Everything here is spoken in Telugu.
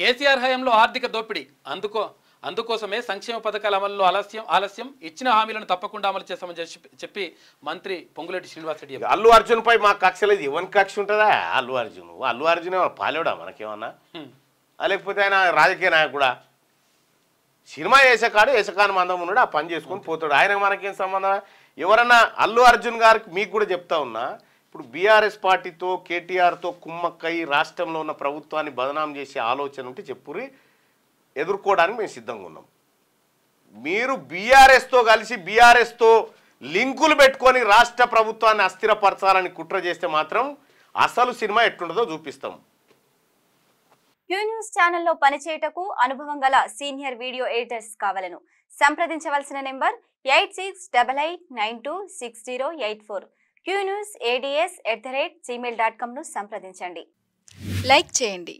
కేసీఆర్ హయాంలో ఆర్థిక దోపిడీ అందుకోసమే సంక్షేమ పథకాల అమలులో ఆలస్యం ఇచ్చిన హామీలను తప్పకుండా అమలు చేస్తామని చెప్పి మంత్రి పొంగులేటి శ్రీనివాసరెడ్డి. అల్లు అర్జున్ పై మాకు కక్ష లేదు. ఎవరికి కక్ష ఉంటుందా? అల్లు అర్జున్ పాలేడా మనకేమన్నా? లేకపోతే ఆయన రాజకీయ నాయకుడా? సినిమా వేసేకాడు వేసకాని మందం ఉన్నాడు, ఆ పని చేసుకొని పోతాడు. ఆయనకు మనకేం సంబంధం? ఎవరన్నా అల్లు అర్జున్ గారికి మీకు కూడా చెప్తా ఉన్నా, ఇప్పుడు బీఆర్ఎస్ పార్టీతో కేటీఆర్తో కుమ్మక్కై రాష్ట్రంలో ఉన్న ప్రభుత్వాన్ని బదనాం చేసే ఆలోచన ఉంటే చెప్పురి, ఎదుర్కోవడానికి మేము సిద్ధంగా ఉన్నాం. మీరు బీఆర్ఎస్తో కలిసి బీఆర్ఎస్తో లింకులు పెట్టుకొని రాష్ట్ర ప్రభుత్వాన్ని అస్థిరపరచాలని కుట్ర చేస్తే మాత్రం అసలు సినిమా ఎట్లుంటుందో చూపిస్తాం. క్యూ న్యూస్ ఛానల్లో పనిచేయటకు అనుభవం గల సీనియర్ వీడియో ఎడిటర్స్ కావాలను సంప్రదించవలసిన నెంబర్ 8688926084. qnews@gmail.com ను సంప్రదించండి. లైక్ చేయండి.